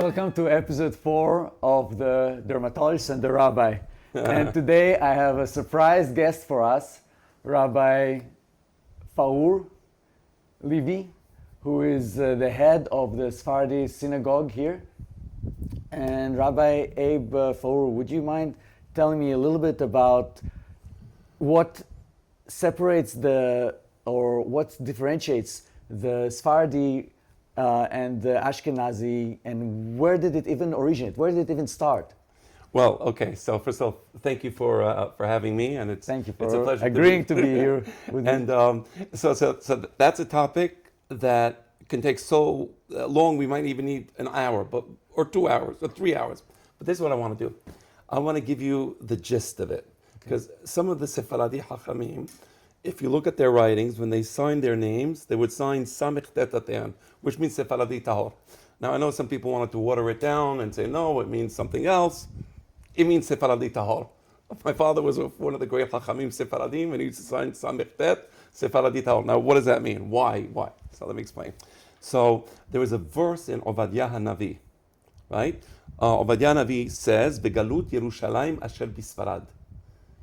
Welcome to episode 4 of the Dermatologist and the Rabbi. And today I have a surprise guest for us, Rabbi Faur, Levy, who is the head of the Sephardi synagogue here. And Rabbi Abe Faur, would you mind telling me a little bit about what separates what differentiates the Sephardi and the Ashkenazi, and where did it even originate? Where did it even start? Well, okay. So first of all, thank you for having me, and thank you it's a for pleasure agreeing to be here with me. And so that's a topic that can take so long. We might even need an hour, or 2 hours, or 3 hours. But this is what I want to do. I want to give you the gist of it, because some of the Sephardi Hachamim, if you look at their writings, when they signed their names, they would sign Samech Tet Dayan, which means Sephardi Tahor. Now, I know some people wanted to water it down and say, no, it means something else. It means Sephardi Tahor. My father was one of the great Chachamim Sephardim, and he used to sign Samech Tet, Sephardi Tahor. Now, what does that mean? Why? So let me explain. So there is a verse in Obadiah HaNavi, right? Obadiah HaNavi says, Begalut Yerushalayim Asher Bisfarad.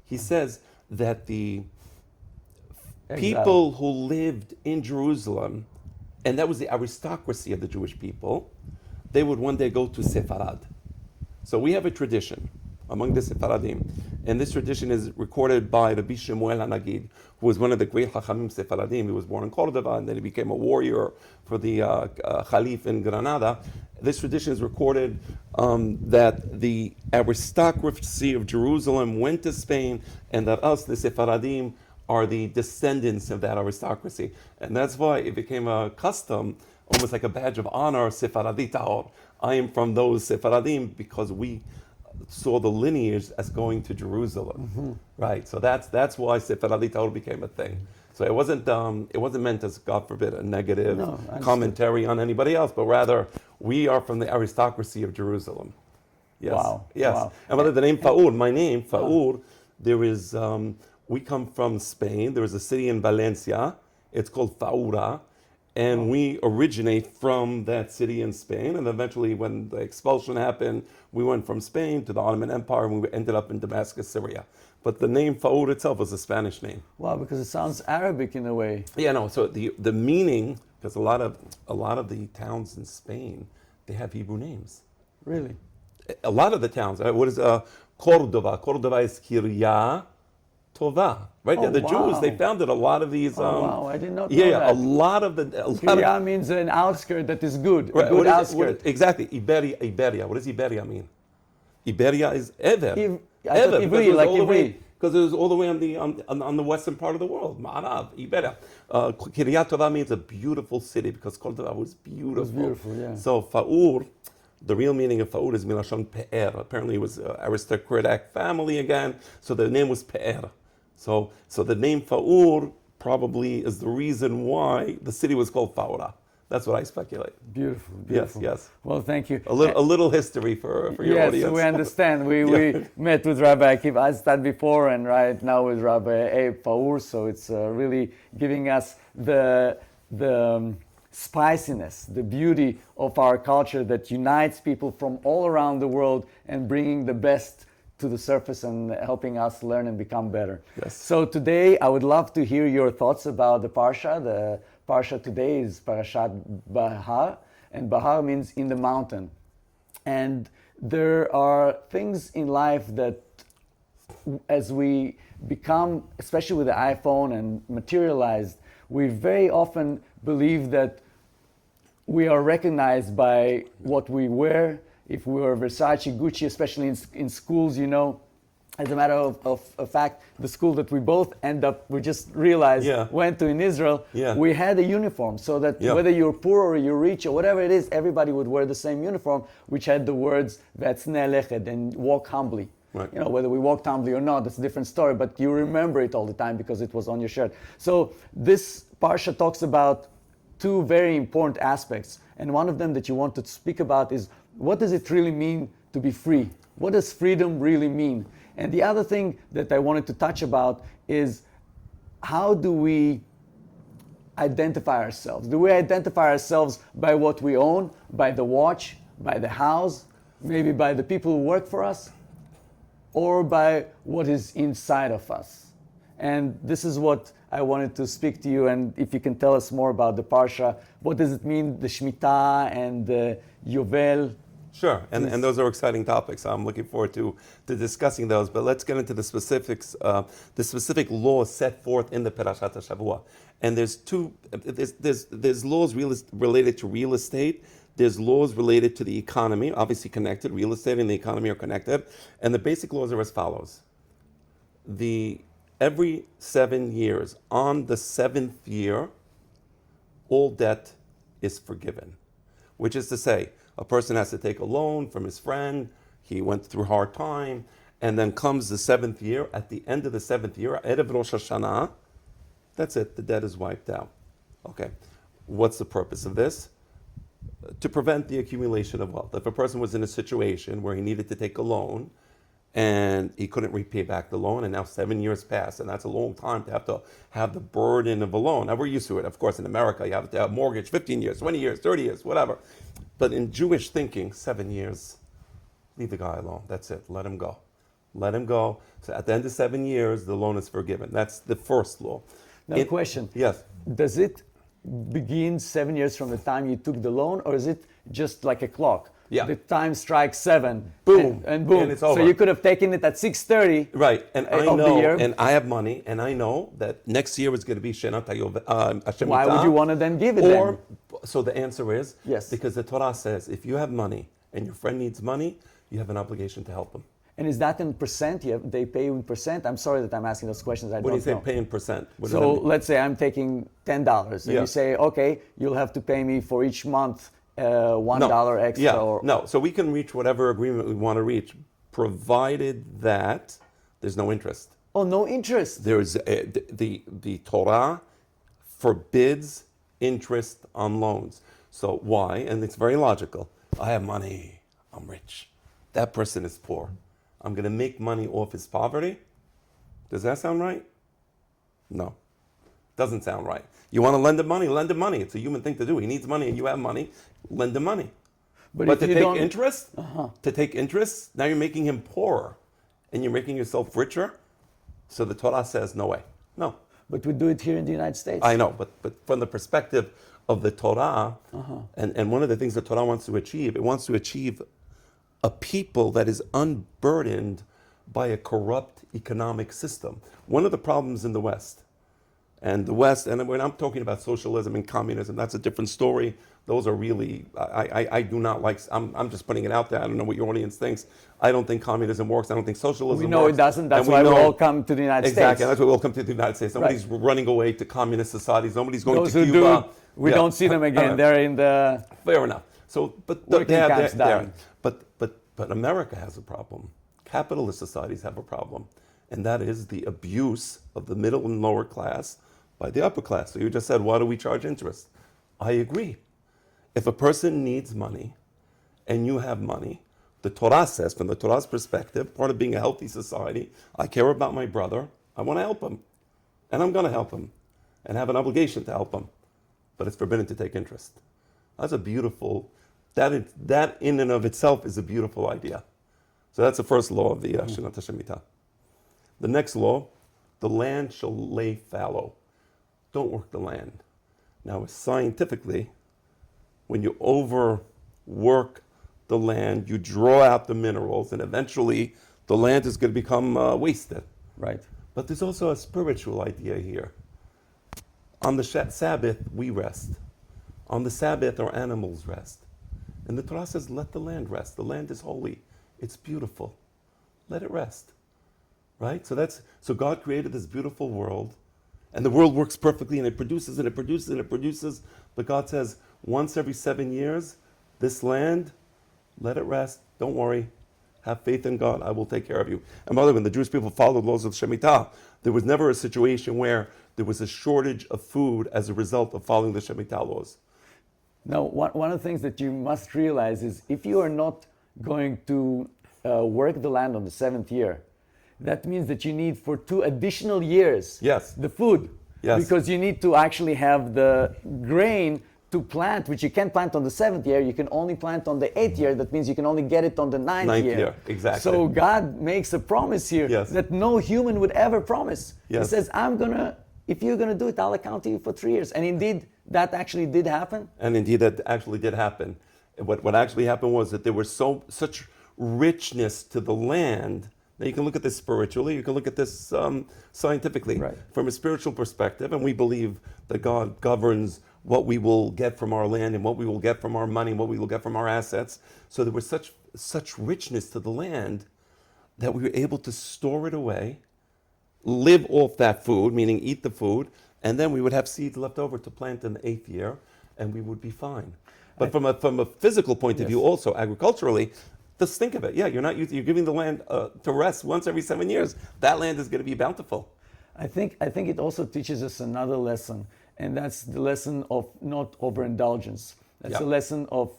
He says that the people who lived in Jerusalem, and that was the aristocracy of the Jewish people, they would one day go to Sepharad. So we have a tradition among the Sephardim, and this tradition is recorded by Rabbi Shemuel HaNagid, who was one of the great Chachamim Sephardim. He was born in Cordova, and then he became a warrior for the Khalif in Granada. This tradition is recorded that the aristocracy of Jerusalem went to Spain, and that us, the Sephardim, are the descendants of that aristocracy. And that's why it became a custom, almost like a badge of honor, Sephardi Tahor. I am from those Sephardim because we saw the lineage as going to Jerusalem, right? So that's why Sephardi Tahor became a thing. So it wasn't meant as, God forbid, a negative commentary on anybody else, but rather we are from the aristocracy of Jerusalem. Yes. Wow. Yes. Wow. And whether the name Faur, my name Faur, there is. We come from Spain. There is a city in Valencia. It's called Faura. And we originate from that city in Spain. And eventually, when the expulsion happened, we went from Spain to the Ottoman Empire, and we ended up in Damascus, Syria. But the name Faur itself was a Spanish name. Wow, because it sounds Arabic in a way. Yeah, no. So the meaning, because a lot of the towns in Spain, they have Hebrew names. Really? A lot of the towns. What is Cordova? Cordova is Kiryah Tova, right? Oh, The wow. Jews, they founded a lot of these. Wow, I did not know Yeah, that. a lot of. Kiryah means an outskirt that is good, Right, a good outskirt. Exactly, Iberia. What does Iberia mean? Iberia is Ever. I thought Ivri, like Ivri. Because it was all the way on the western part of the world, Ma'arav, Iberia. Kiryat Tova means a beautiful city, because Cordova was beautiful. It was beautiful, yeah. So Faur, the real meaning of Faur is Milashon Pe'er. Apparently it was an aristocratic family again, so the name was Pe'er. So the name Faur probably is the reason why the city was called Faura. That's what I speculate. Beautiful, beautiful. Yes. Well, thank you. A little history for your yes, audience. Yes, we understand. We met with Rabbi Akiva Aztad before, and right now with Rabbi Abe Faur, so it's really giving us the spiciness, the beauty of our culture that unites people from all around the world and bringing the best to the surface and helping us learn and become better. Yes. So today I would love to hear your thoughts about the Parsha. The Parsha today is Parashat Behar, and Behar means in the mountain. And there are things in life that as we become, especially with the iPhone and materialized, we very often believe that we are recognized by what we wear. If we were Versace, Gucci, especially in schools, as a matter of fact, the school that we both we just realized went to in Israel, we had a uniform, so that whether you're poor or you're rich or whatever it is, everybody would wear the same uniform, which had the words "Ve'atznei leched" and walk humbly. Right. Whether we walked humbly or not, that's a different story, but you remember it all the time because it was on your shirt. So this Parsha talks about two very important aspects, and one of them that you wanted to speak about is, what does it really mean to be free? What does freedom really mean? And the other thing that I wanted to touch about is, how do we identify ourselves? Do we identify ourselves by what we own, by the watch, by the house, maybe by the people who work for us, or by what is inside of us. And this is what I wanted to speak to you, and if you can tell us more about the Parsha, what does it mean, the Shemitah and the Yuval? Sure, and those are exciting topics. I'm looking forward to discussing those, but let's get into the specifics, the specific laws set forth in the Parashat HaShavua. And there's laws related to real estate, there's laws related to the economy, obviously connected, real estate and the economy are connected, and the basic laws are as follows. Every 7 years, on the 7th year, all debt is forgiven, which is to say, a person has to take a loan from his friend, he went through a hard time, and then comes the 7th year, at the end of the 7th year, Erev Rosh Hashanah, that's it, the debt is wiped out. Okay, what's the purpose of this? To prevent the accumulation of wealth. If a person was in a situation where he needed to take a loan, and he couldn't repay back the loan, and now 7 years pass, and that's a long time to have the burden of a loan. Now, we're used to it. Of course, in America, you have to have a mortgage 15 years, 20 years, 30 years, whatever. But in Jewish thinking, 7 years, leave the guy alone. That's it. Let him go. Let him go. So at the end of 7 years, the loan is forgiven. That's the first law. Now, question. Yes. Does it begin 7 years from the time you took the loan, or is it just like a clock? Yeah. The time strikes 7, boom, and boom, and it's over. So you could have taken it at 6:30. Right, and I of know, the year. and I have money, and I know that next year is going to be Shenat Shemitah. Why would you want to then give it then? So the answer is yes, because the Torah says if you have money and your friend needs money, you have an obligation to help him. And is that in percent? They pay you in percent? I'm sorry that I'm asking those questions. What do you say pay in percent? So let's say I'm taking $10, and you say, okay, you'll have to pay me for each month $1 extra. Yeah. No, so we can reach whatever agreement we want to reach, provided that there's no interest. Oh, no interest. There's the Torah forbids interest on loans. So why? And it's very logical. I have money. I'm rich. That person is poor. I'm going to make money off his poverty. Does that sound right? No. Doesn't sound right. You want to lend him money? Lend him money. It's a human thing to do. He needs money and you have money. Lend him money. But to take interest, now you're making him poorer and you're making yourself richer. So the Torah says, no way. No. But we do it here in the United States. I know, but from the perspective of the Torah, and one of the things the Torah wants to achieve, it wants to achieve a people that is unburdened by a corrupt economic system. One of the problems in the West, and when I'm talking about socialism and communism, that's a different story. Those are really, I do not like, I'm just putting it out there. I don't know what your audience thinks. I don't think communism works. I don't think socialism works. We know it doesn't. That's why we all come to the United States. Exactly. That's why we all come to the United States. Nobody's running away to communist societies. Nobody's going Those to who Cuba. Do, we don't see them again. They're in the... Fair enough. So, but America has a problem. Capitalist societies have a problem. And that is the abuse of the middle and lower class by the upper class. So you just said, why do we charge interest? I agree. If a person needs money and you have money, the Torah says, from the Torah's perspective, part of being a healthy society, I care about my brother, I want to help him. And I'm going to help him and have an obligation to help him. But it's forbidden to take interest. That's a beautiful, that in and of itself is a beautiful idea. So that's the first law of the Shenat Shemitah. The next law, the land shall lay fallow. Don't work the land. Now, scientifically, when you overwork the land, you draw out the minerals, and eventually the land is going to become wasted. Right. But there's also a spiritual idea here. On the Sabbath, we rest. On the Sabbath, our animals rest. And the Torah says, let the land rest. The land is holy. It's beautiful. Let it rest. Right? So God created this beautiful world, and the world works perfectly, and it produces, and it produces, and it produces. But God says, once every 7 years, this land, let it rest. Don't worry. Have faith in God. I will take care of you. And by the way, when the Jewish people followed the laws of Shemitah, there was never a situation where there was a shortage of food as a result of following the Shemitah laws. Now, one of the things that you must realize is if you are not going to work the land on the 7th year, that means that you need for 2 additional years the food. Because you need to actually have the grain to plant, which you can't plant on the 7th year, you can only plant on the 8th year. That means you can only get it on the 9th year. Exactly. So God makes a promise here that no human would ever promise. He says, if you're going to do it, I'll account to you for 3 years. And indeed, that actually did happen. And indeed, that actually did happen. What actually happened was that there was such richness to the land. Now you can look at this spiritually, you can look at this scientifically, from a spiritual perspective, and we believe that God governs what we will get from our land and what we will get from our money and what we will get from our assets. So there was such richness to the land that we were able to store it away, live off that food, meaning eat the food, and then we would have seeds left over to plant in the 8th year, and we would be fine. But from a physical point of view, also agriculturally, just think of it. Yeah, you're giving the land to rest once every 7 years. That land is going to be bountiful. I think it also teaches us another lesson, and that's the lesson of not overindulgence. That's a lesson of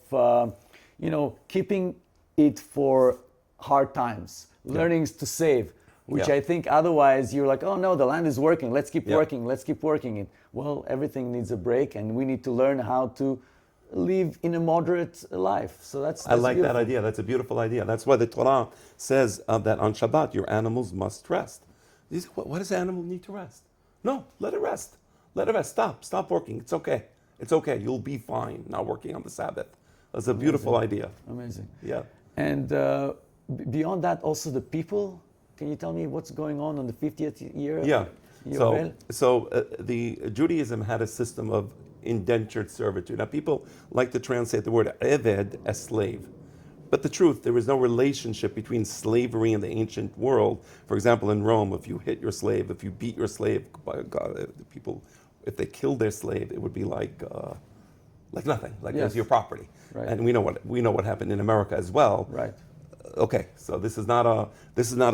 keeping it for hard times, learning to save. Which I think otherwise you're like, oh no, the land is working. Let's keep working. Let's keep working it. Well, everything needs a break, and we need to learn how to live in a moderate life. So that's I like beautiful. That idea. That's a beautiful idea. That's why the Torah says that on Shabbat your animals must rest. You say, why does the animal need to rest? No, let it rest. Let it rest. Stop working. It's okay. It's okay. You'll be fine not working on the Sabbath. That's a beautiful idea. Amazing. Yeah. And beyond that, also the people. Can you tell me what's going on the 50th year? Yeah. Yuval? So the Judaism had a system of indentured servitude. Now people like to translate the word eved as slave. But the truth, there was no relationship between slavery in the ancient world. For example, in Rome, if you hit your slave, if you beat your slave, by God, people, if they killed their slave, it would be like nothing, like it was your property. Right. And we know what happened in America as well. Right. Okay, so this is not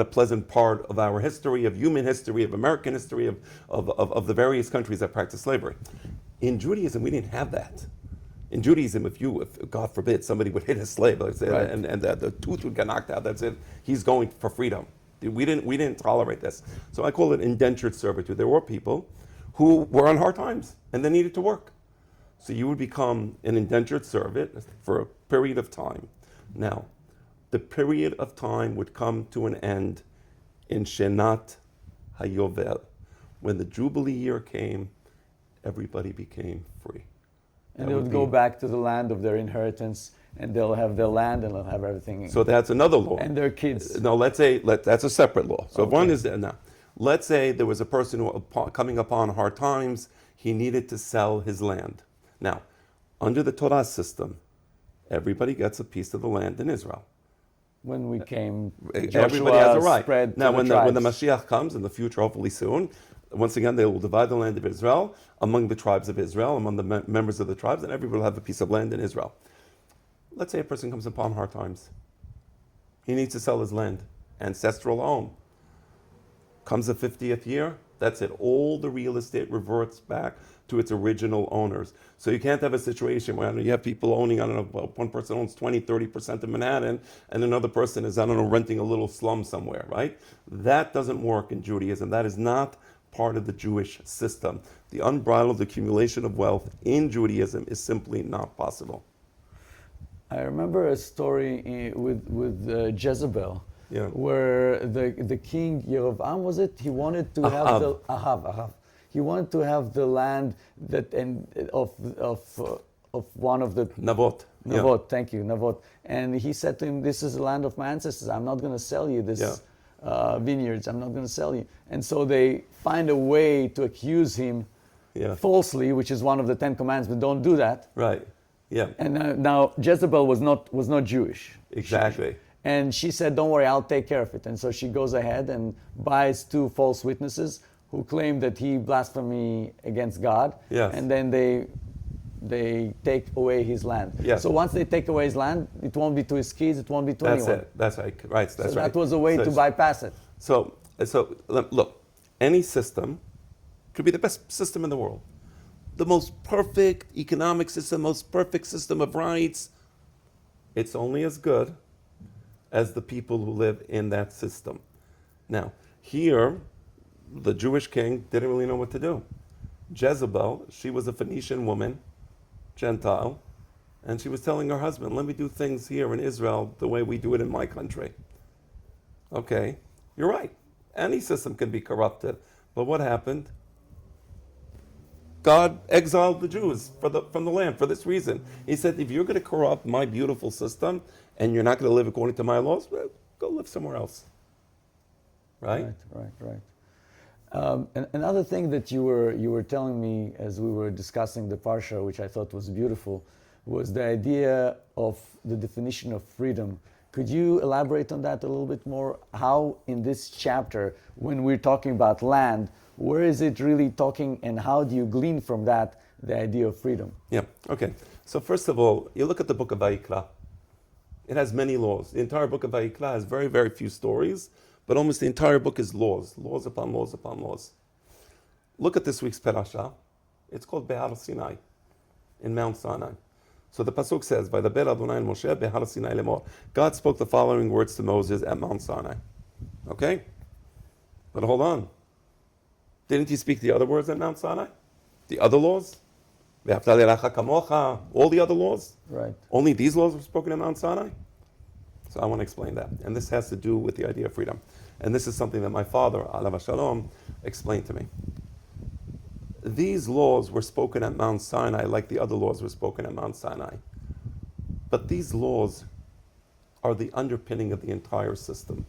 a pleasant part of our history, of human history, of American history, of the various countries that practice slavery. In Judaism, we didn't have that. In Judaism, if God forbid, somebody would hit a slave, let's say, and the tooth would get knocked out, that's it. He's going for freedom. We didn't tolerate this. So I call it indentured servitude. There were people who were on hard times and they needed to work. So you would become an indentured servant for a period of time. Now, the period of time would come to an end in Shenat HaYovel. When the Jubilee year came, everybody became free. And they would go back to the land of their inheritance, and they'll have their land and they'll have everything. So that's another law. And their kids. No, that's a separate law. So one is now. Let's say there was a person who, coming upon hard times, he needed to sell his land. Now, under the Torah system, everybody gets a piece of the land in Israel. When we came, everybody has a right. Spread now, when the tribes. Mashiach comes in the future, hopefully soon, once again, they will divide the land of Israel among the tribes of Israel, among the members of the tribes, and everybody will have a piece of land in Israel. Let's say a person comes upon hard times. He needs to sell his land, ancestral home. Comes the 50th year, that's it. All the real estate reverts back to its original owners. So you can't have a situation where you have people owning, I don't know, one person owns 20, 30% of Manhattan, and another person is, I don't know, renting a little slum somewhere, right? That doesn't work in Judaism. That is not part of the Jewish system. The unbridled accumulation of wealth in Judaism is simply not possible. I remember a story with Jezebel, where the king Yerovam, was it? He wanted to have the Ahav. He wanted to have the land of one of the Navot. Thank you, Navot. And he said to him, "This is the land of my ancestors. I'm not going to sell you this vineyards. I'm not going to sell you." And so they find a way to accuse him falsely, which is one of the 10 Commandments. But don't do that. Right. Yeah. And now Jezebel was not Jewish. Exactly. And she said, "Don't worry, I'll take care of it." And so she goes ahead and buys 2 false witnesses who claim that he blasphemed against God. Yes. And then they take away his land. Yes. So once they take away his land, it won't be to his kids, it won't be to anyone. That's right. Right. That's so right. that was a way to bypass it. So look, any system could be the best system in the world. The most perfect economic system, most perfect system of rights. It's only as good as the people who live in that system. Now, here, the Jewish king didn't really know what to do. Jezebel, she was a Phoenician woman Gentile, and she was telling her husband, let me do things here in Israel the way we do it in my country. Okay, you're right. Any system can be corrupted. But what happened? God exiled the Jews from the land for this reason. He said, if you're going to corrupt my beautiful system and you're not going to live according to my laws, well, go live somewhere else. Right? Right. And another thing that you were telling me as we were discussing the Parsha, which I thought was beautiful, was the idea of the definition of freedom. Could you elaborate on that a little bit more? How in this chapter, when we're talking about land, where is it really talking, and how do you glean from that the idea of freedom? Yeah, okay. So first of all, you look at the book of Vayikra. It has many laws. The entire book of Vayikra has very, very few stories, but almost the entire book is laws upon laws upon laws. Look at this week's parasha. It's called Behar Sinai, in Mount Sinai. So the pasuk says, "Vaydaber Adonai el Moshe Behar Sinai lemor." God spoke the following words to Moses at Mount Sinai. Okay? But hold on. Didn't he speak the other words at Mount Sinai? The other laws? All the other laws? Right. Only these laws were spoken at Mount Sinai? So I want to explain that. And this has to do with the idea of freedom. And this is something that my father, alav shalom, explained to me. These laws were spoken at Mount Sinai like the other laws were spoken at Mount Sinai. But these laws are the underpinning of the entire system.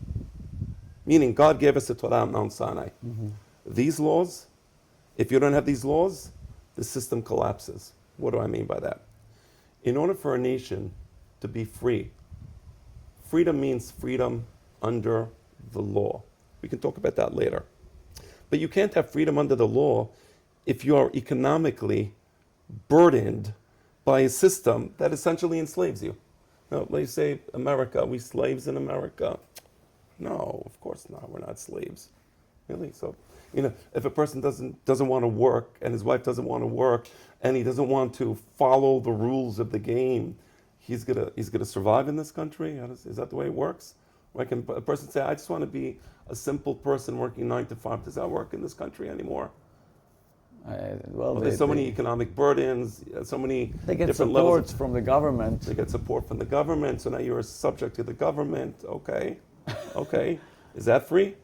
Meaning God gave us the Torah at Mount Sinai. Mm-hmm. These laws, if you don't have these laws, the system collapses. What do I mean by that? In order for a nation to be free, freedom means freedom under the law. We can talk about that later. But you can't have freedom under the law if you are economically burdened by a system that essentially enslaves you. Now, let's say America, we slaves in America. No, of course not. We're not slaves. Really? So, if a person doesn't want to work, and his wife doesn't want to work, and he doesn't want to follow the rules of the game, he's gonna survive in this country? Is that the way it works? Or can a person say, I just want to be a simple person working 9 to 5? Does that work in this country anymore? There's so many economic burdens, so many they get different support levels from the government. They get support from the government, so now you're subject to the government. Okay. Is that free?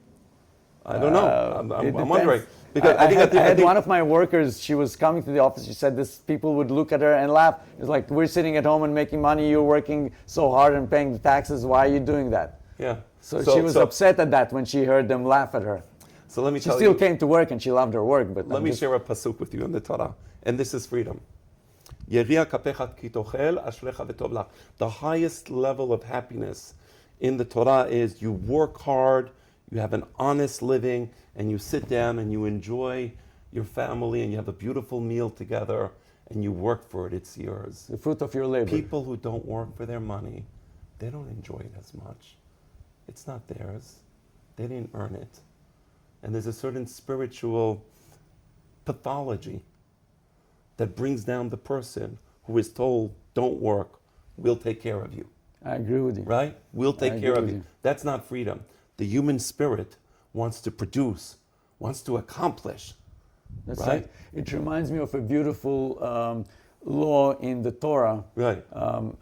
I don't know. I'm wondering. Because I had one of my workers, she was coming to the office, she said people would look at her and laugh. It's like, we're sitting at home and making money, you're working so hard and paying the taxes, why are you doing that? Yeah. So she was upset at that when she heard them laugh at her. So let me tell you. She still came to work and she loved her work. But let me share a pasuk with you in the Torah. And this is freedom. The highest level of happiness in the Torah is you work hard, you have an honest living, and you sit down and you enjoy your family and you have a beautiful meal together and you work for it, it's yours. The fruit of your labor. People who don't work for their money, they don't enjoy it as much. It's not theirs. They didn't earn it. And there's a certain spiritual pathology that brings down the person who is told, don't work, we'll take care of you. I agree with you. Right? We'll take care of you. That's not freedom. The human spirit wants to produce, wants to accomplish. That's right. It reminds me of a beautiful law in the Torah. Right.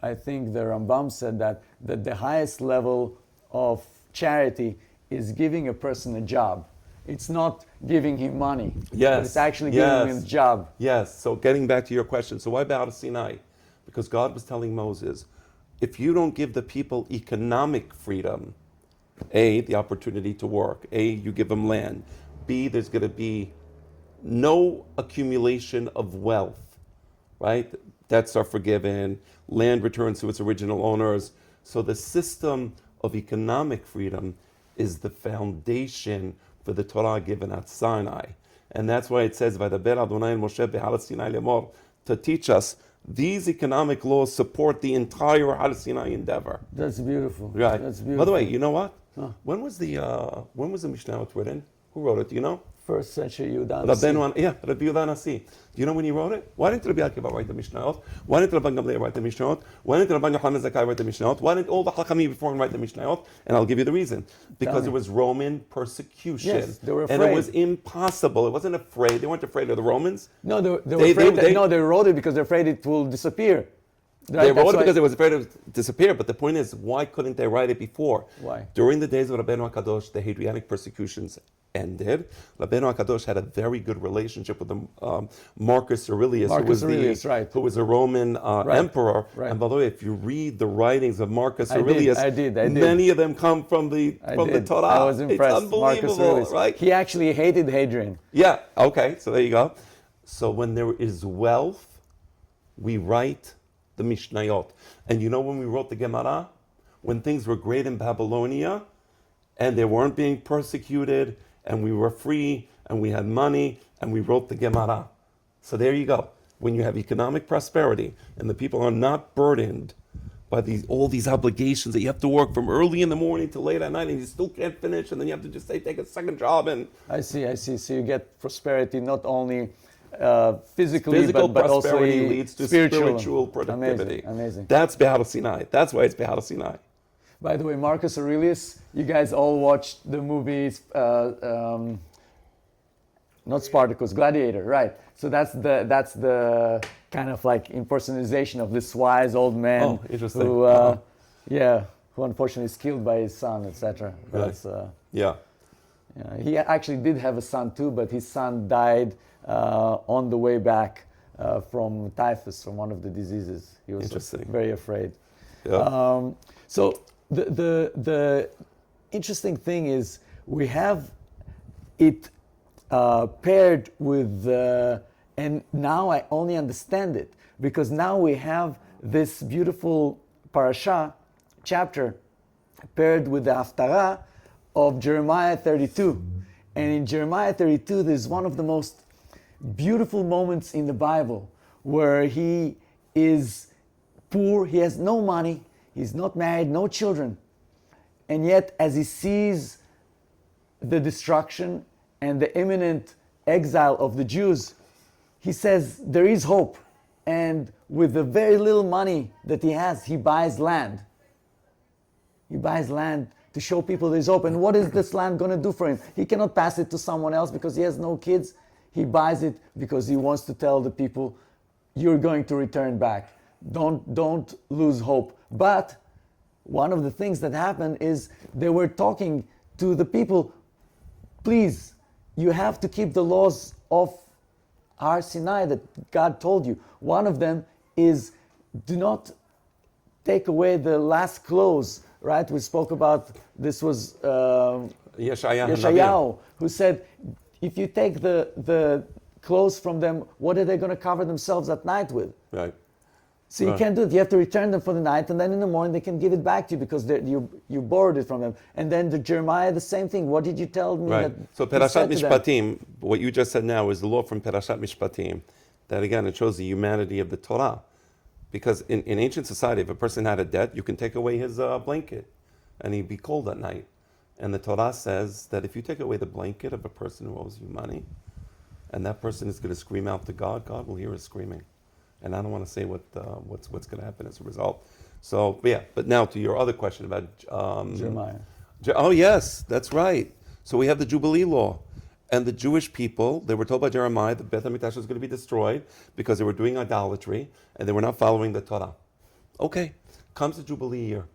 I think the Rambam said that the highest level of charity is giving a person a job. It's not giving him money. Yes. But it's actually giving him a job. Yes. So getting back to your question, so why Behar Sinai? Because God was telling Moses, if you don't give the people economic freedom, A, the opportunity to work, A, you give them land, B, there's going to be no accumulation of wealth, right? Debts are forgiven, land returns to its original owners. So the system of economic freedom is the foundation for the Torah given at Sinai. And that's why it says, "Vaydaber Adonai el Moshe Behar Sinai lemor," to teach us these economic laws support the entire Har Sinai endeavor. That's beautiful. Right. That's beautiful. By the way, you know what? When was the Mishnah written? Who wrote it? Do you know? First century Yudan. Rabbi Yuval Nasi. Do you know when he wrote it? Why didn't Rabbi Akiva write the Mishnayot? Why didn't Rabban Gamliel write the Mishnayot? Why didn't Rabban Yochanan Zakkai write the Mishnayot? Why didn't all the Chachamim before him write the Mishnayot? And I'll give you the reason. Because it was Roman persecution. Yes, they were afraid. And it was impossible. It wasn't afraid. They weren't afraid of the Romans. No, they were afraid. They wrote it because they're afraid it will disappear. Right? They wrote it because they was afraid of disappear. But the point is, why couldn't they write it before? Why? During the days of Rabbeinu HaKadosh, the Hadrianic persecutions ended. Rabbeinu HaKadosh had a very good relationship with the Marcus Aurelius, who was a Roman emperor. Right. And by the way, if you read the writings of Marcus Aurelius, I did. Many of them come from the Torah. I was impressed. It's unbelievable, right? He actually hated Hadrian. Yeah. Okay. So there you go. So when there is wealth, we write the Mishnayot. And you know when we wrote the Gemara? When things were great in Babylonia and they weren't being persecuted and we were free and we had money and we wrote the Gemara. So there you go. When you have economic prosperity and the people are not burdened by all these obligations that you have to work from early in the morning to late at night and you still can't finish and then you have to just take a second job. And I see. So you get prosperity not only physically, physical but also prosperity leads to spiritual productivity. Amazing. That's Behar Sinai. That's why it's Behar Sinai. By the way, Marcus Aurelius, you guys all watched the movies, not Spartacus, Gladiator, right? So that's the kind of like impersonation of this wise old man who unfortunately is killed by his son, etc. Yeah. He actually did have a son too, but his son died on the way back from typhus, from one of the diseases. He was very afraid. Yeah. So the interesting thing is we have it paired with, and now I only understand it, because now we have this beautiful parasha chapter paired with the Haftarah of Jeremiah 32. And in Jeremiah 32, there's one of the most beautiful moments in the Bible where he is poor, he has no money, he's not married, no children. And yet, as he sees the destruction and the imminent exile of the Jews, he says there is hope. And with the very little money that he has, he buys land. He buys land to show people there's hope. And what is this land going to do for him? He cannot pass it to someone else because he has no kids. He buys it because he wants to tell the people, you're going to return back. Don't lose hope. But one of the things that happened is they were talking to the people, please, you have to keep the laws of Har Sinai that God told you. One of them is, do not take away the last clothes, right? We spoke about, this was Yeshayahu, who said, if you take the clothes from them, what are they going to cover themselves at night with? Right. So you can't do it. You have to return them for the night, and then in the morning they can give it back to you because you borrowed it from them. And then the Jeremiah, the same thing. What did you tell me? Right. So Perashat Mishpatim, what you just said now is the law from Perashat Mishpatim. That again, it shows the humanity of the Torah. Because in ancient society, if a person had a debt, you can take away his blanket, and he'd be cold at night. And the Torah says that if you take away the blanket of a person who owes you money, and that person is going to scream out to God, God will hear his screaming. And I don't want to say what's going to happen as a result. So, but now to your other question about Jeremiah. Oh, yes, that's right. So we have the Jubilee law. And the Jewish people, they were told by Jeremiah that Beth HaMikdash was going to be destroyed because they were doing idolatry and they were not following the Torah. Okay, comes the Jubilee year.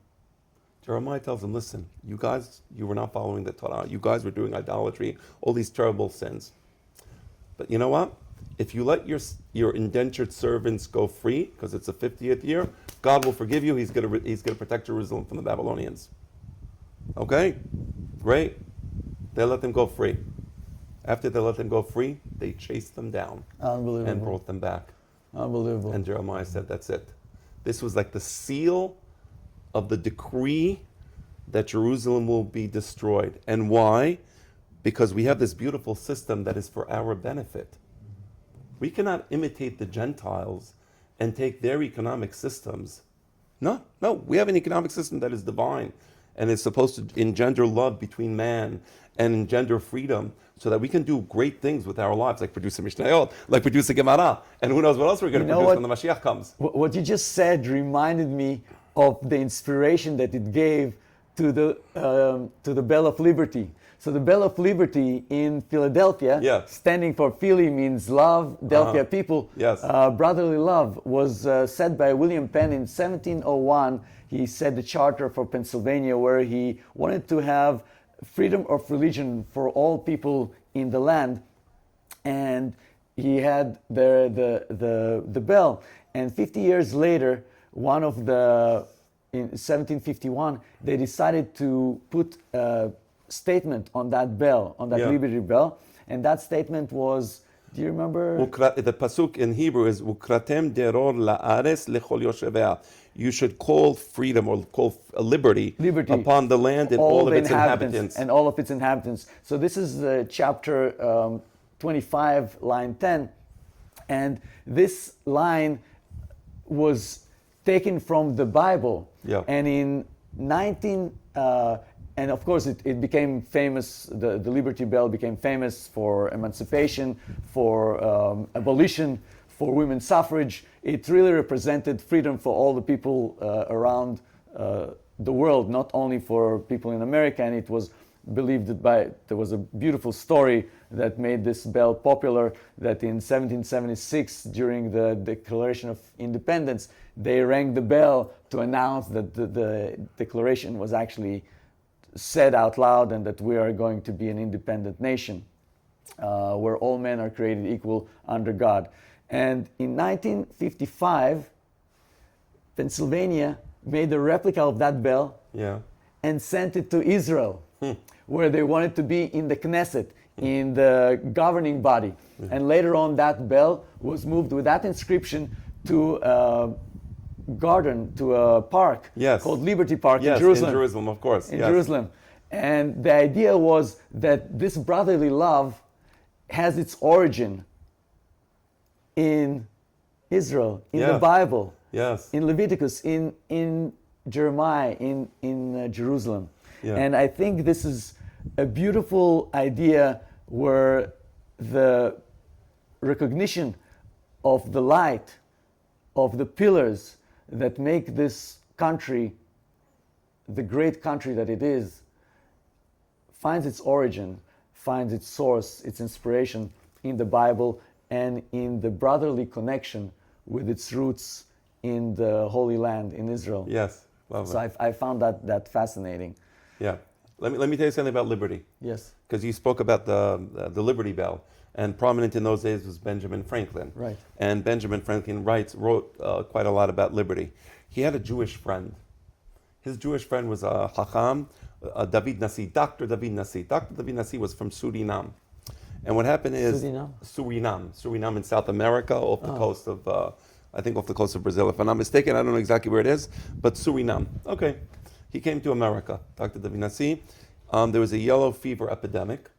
Jeremiah tells them, listen, you guys, you were not following the Torah. You guys were doing idolatry, all these terrible sins. But you know what? If you let your indentured servants go free, because it's the 50th year, God will forgive you. He's going to protect Jerusalem from the Babylonians. Okay? Great. They let them go free. After they let them go free, they chased them down. Unbelievable. And brought them back. Unbelievable. And Jeremiah said, that's it. This was like the seal of the decree that Jerusalem will be destroyed. And why? Because we have this beautiful system that is for our benefit. We cannot imitate the Gentiles and take their economic systems. No, we have an economic system that is divine. and it's supposed to engender love between man and engender freedom, so that we can do great things with our lives, like produce a Mishnayot, like produce a Gemara, and who knows what else we're going to produce when the Mashiach comes. What you just said reminded me of the inspiration that it gave to the Bell of Liberty. So the Bell of Liberty in Philadelphia, standing for Philly means love, Delphia people, brotherly love, was said by William Penn in 1701. He said the charter for Pennsylvania, where he wanted to have freedom of religion for all people in the land, and he had the bell. And 50 years later, in 1751, they decided to put a statement on that bell, on that Liberty Bell, and that statement was, do you remember? The pasuk in Hebrew is "Ukratem deror la'ares lechol yoshevea." You should call freedom or call liberty upon the land and all of its inhabitants. And all of its inhabitants. So this is chapter 25, line 10. And this line was taken from the Bible. And in and of course it became famous, the Liberty Bell became famous for emancipation, for abolition, for women's suffrage. It really represented freedom for all the people around the world, not only for people in America. And it was believed that there was a beautiful story that made this bell popular, that in 1776, during the Declaration of Independence, they rang the bell to announce that the Declaration was actually said out loud, and that we are going to be an independent nation, where all men are created equal under God. And in 1955, Pennsylvania made a replica of that bell and sent it to Israel, where they wanted to be in the Knesset, in the governing body. And later on, that bell was moved with that inscription to a garden, to a park called Liberty Park in Jerusalem. In Jerusalem, of course. In Jerusalem. And the idea was that this brotherly love has its origin in Israel, in the Bible, in Leviticus, in Jeremiah, in Jerusalem. And I think this is a beautiful idea, where the recognition of the light, of the pillars that make this country the great country that it is, finds its origin, finds its source, its inspiration in the Bible, and in the brotherly connection with its roots in the Holy Land, in Israel. Yes, lovely. So I found that fascinating. Yeah. Let me tell you something about liberty. Yes. Because you spoke about the Liberty Bell, and prominent in those days was Benjamin Franklin. Right. And Benjamin Franklin wrote quite a lot about liberty. He had a Jewish friend. His Jewish friend was a Chacham, David Nassi, Dr. David Nassi. Dr. David Nassi was from Suriname. And what happened is Suriname in South America, off the coast of, I think off the coast of Brazil. If I'm not mistaken, I don't know exactly where it is, but Suriname. Okay. He came to America, Dr. David Nassi. There was a yellow fever epidemic,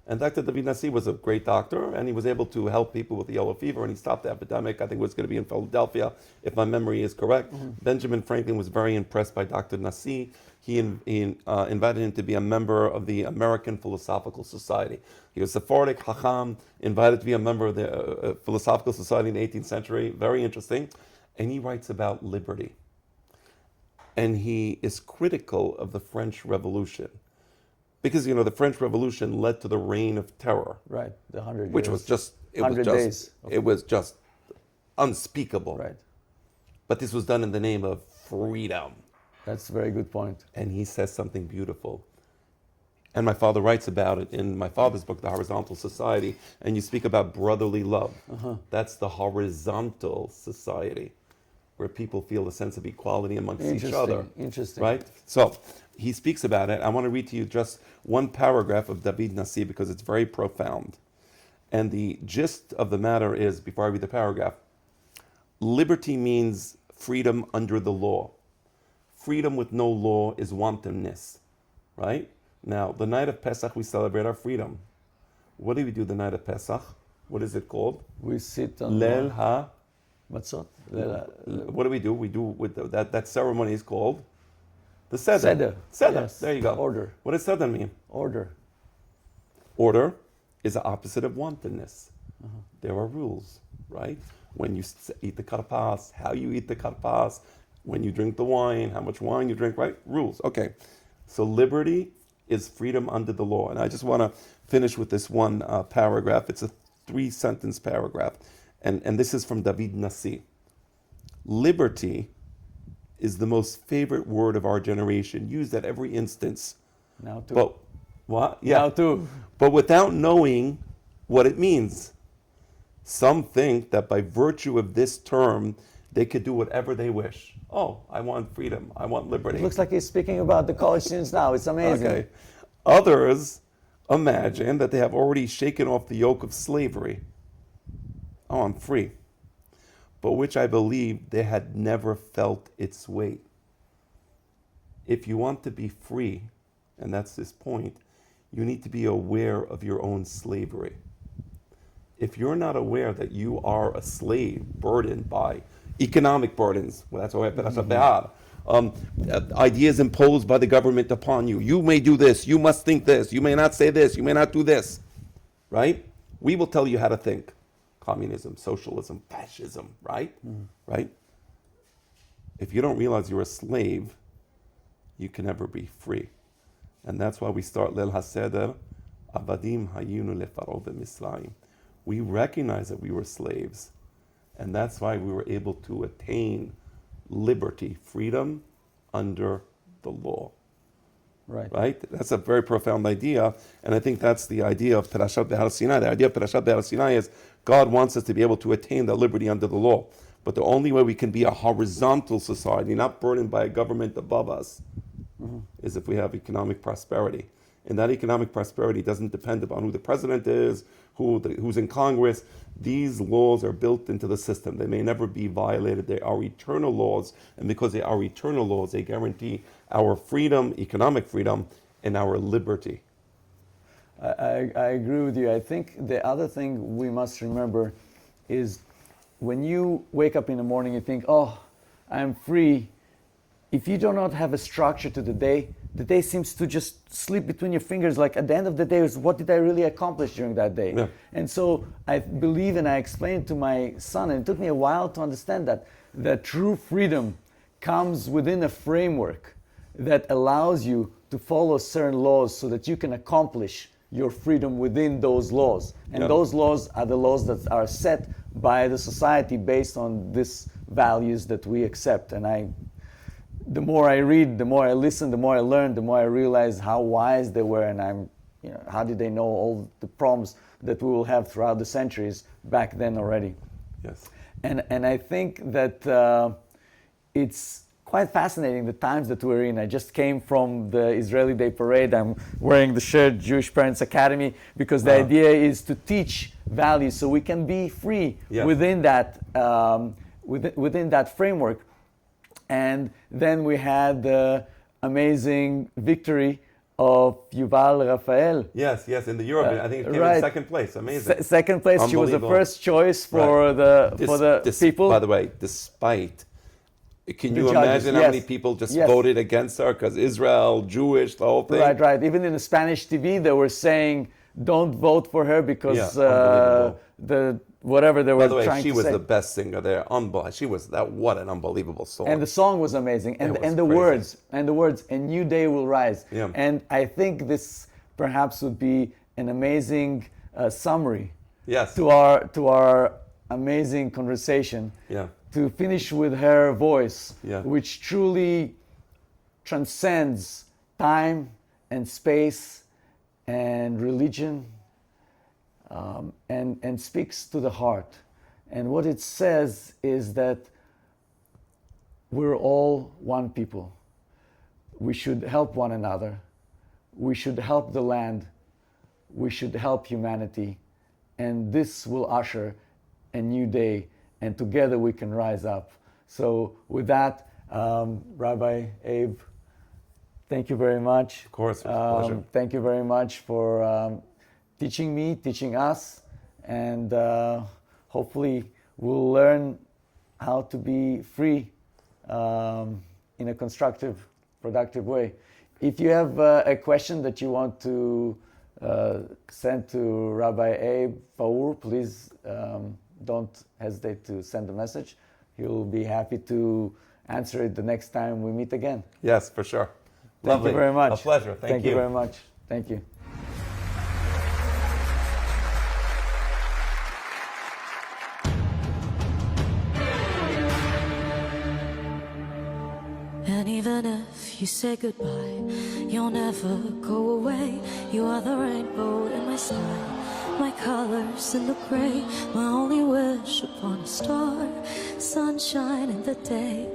and Dr. David Nassi was a great doctor, and he was able to help people with the yellow fever, and he stopped the epidemic. I think it was going to be in Philadelphia, if my memory is correct. Benjamin Franklin was very impressed by Dr. Nassi. He invited him to be a member of the American Philosophical Society. He was Sephardic, Chacham, invited to be a member of the Philosophical Society in the 18th century. Very interesting. And he writes about liberty. And he is critical of the French Revolution. Because, the French Revolution led to the reign of terror. Right, the 100 years. Which was just, it was just unspeakable. Right. But this was done in the name of freedom. That's a very good point. And he says something beautiful. And my father writes about it in my father's book, The Horizontal Society. And you speak about brotherly love. That's the horizontal society, where people feel a sense of equality amongst each other. Interesting. Right? So he speaks about it. I want to read to you just one paragraph of David Nassi, because it's very profound. And the gist of the matter is, before I read the paragraph, liberty means freedom under the law. Freedom with no law is wantonness. Right? Now, the night of Pesach, we celebrate our freedom. What do we do the night of Pesach? What is it called? We sit on Lel ha... Matzot. What do? We do with that ceremony is called The Seder. Seder. Seder. Yes. There you go. Order. What does Seder mean? Order. Order is the opposite of wantonness. There are rules, right? When you eat the karpas, how you eat the karpas, when you drink the wine, how much wine you drink, right? Rules. Okay. So liberty is freedom under the law. And I just want to finish with this one paragraph. It's a 3-sentence paragraph. And this is from David Nasi. Liberty is the most favorite word of our generation, used at every instance. Now too. But what? Yeah. Now too. But without knowing what it means. Some think that by virtue of this term, they could do whatever they wish. Oh, I want freedom. I want liberty. It looks like he's speaking about the college students now. It's amazing. Okay. Others imagine that they have already shaken off the yoke of slavery. Oh, I'm free. But which I believe they had never felt its weight. If you want to be free, and that's this point, you need to be aware of your own slavery. If you're not aware that you are a slave burdened by economic burdens, well, that's why that's a Behar, ideas imposed by the government upon you. You may do this, you must think this, you may not say this, you may not do this, right? We will tell you how to think. Communism, socialism, fascism, right? Right? If you don't realize you're a slave, you can never be free. And that's why we start Leil HaSeder, Avadim Hayinu Lefaro B'Misraim. We recognize that we were slaves, and that's why we were able to attain liberty, freedom under the law. Right? That's a very profound idea, and I think that's the idea of Parashat Behar Sinai. The idea of Parashat Behar Sinai is God wants us to be able to attain that liberty under the law. But the only way we can be a horizontal society, not burdened by a government above us, is if we have economic prosperity. And that economic prosperity doesn't depend upon who the president is, who's in Congress. These laws are built into the system. They may never be violated. They are eternal laws. And because they are eternal laws, they guarantee our freedom, economic freedom, and our liberty. I agree with you. I think the other thing we must remember is when you wake up in the morning, you think, oh, I'm free. If you do not have a structure to the day seems to just slip between your fingers. Like at the end of the day, is what did I really accomplish during that day? Yeah. And so I believe, and I explained to my son, and it took me a while to understand that true freedom comes within a framework that allows you to follow certain laws so that you can accomplish your freedom within those laws. And those laws are the laws that are set by the society based on these values that we accept. And the more I read, the more I listen, the more I learn, the more I realize how wise they were, and how did they know all the problems that we will have throughout the centuries back then already. Yes. And I think that it's quite fascinating the times that we're in. I just came from the Israeli Day Parade. I'm wearing the shirt Jewish Parents Academy because the idea is to teach values so we can be free within that within that framework. And then we had the amazing victory of Yuval Raphael. Yes, in the Eurovision. I think it came in second place. Amazing. Second place. She was the first choice for the people. By the way, despite, can you imagine how many people just voted against her because Israel, Jewish, the whole thing? Right. Even in the Spanish TV, they were saying, "Don't vote for her because whatever they were trying to say." By the way, she was the best singer there. She was that. What an unbelievable song! And the song was amazing, and the words, "A new day will rise." Yeah. And I think this perhaps would be an amazing summary. Yes. To our amazing conversation. Yeah. To finish with her voice, Yeah. which truly transcends time and space and religion. And speaks to the heart. And what it says is that we're all one people. We should help one another. We should help the land. We should help humanity. And this will usher a new day. And together we can rise up. So with that, Rabbi Abe, thank you very much. Of course, it was a pleasure. Thank you very much for teaching us, and hopefully we'll learn how to be free in a constructive productive way. If you have a question that you want to send to Rabbi Abe Faur, please don't hesitate to send a message. He'll be happy to answer it the next time we meet again. Yes, for sure. Thank Lovely. you very much. A pleasure. Thank you. You very much. Thank you. And even if you say goodbye, you'll never go away. You are the rainbow in my sky, my colors in the gray, my only wish upon a star, sunshine in the day,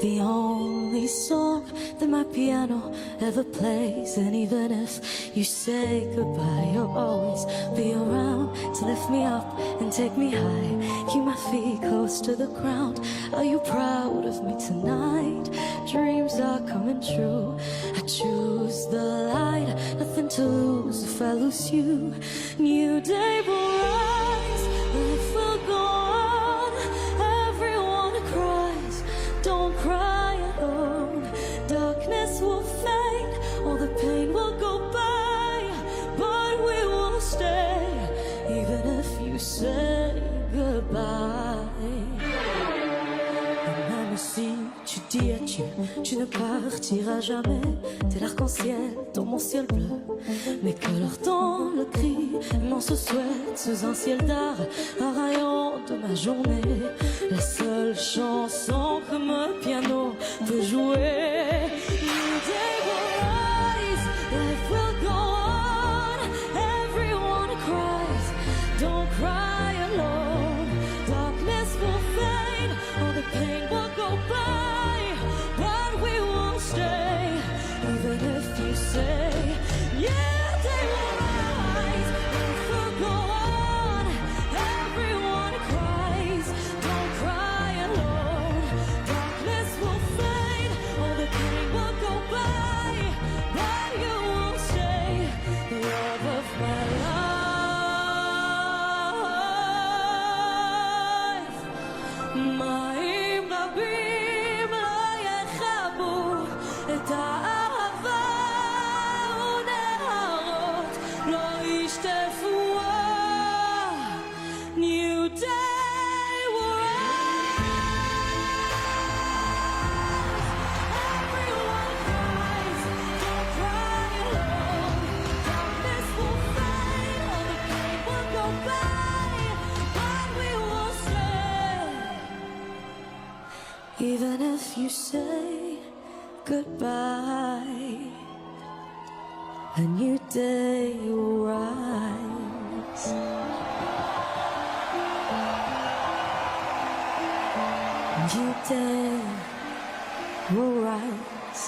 the only song that my piano ever plays. And even if you say goodbye, you'll always be around to lift me up and take me high, keep my feet close to the ground. Are you proud of me tonight? Dreams are coming true. I choose the light, nothing to lose if I lose you. New day will rise, life will go on. Everyone cries, don't cry alone. Darkness will fade, all the pain will go by, but we will stay, even if you say goodbye. Et même si tu dis adieu, tu ne partiras jamais. T'es l'arc-en-ciel dans mon ciel bleu, mes cœurs dans le cri, on se souhaite sous un ciel d'art, un rayon de ma journée, la seule chanson que mon piano peut jouer. New day will rise, life will go on. Everyone cries, don't cry alone. Darkness will fade, all the pain will go by, but we won't stay, even if you say, yeah, they will rise, life will go on. Everyone cries, don't cry alone. Darkness will fade, all the pain will go by, but you won't stay, the love of my life. מים רבים לא יכבו את האהבה, ונהרות לא ישטפו. New day will rise. Everyone cries, don't cry alone. Darkness will fade, all the pain will go by, but we will stay, even if you say goodbye. A new day will rise. A new day will rise.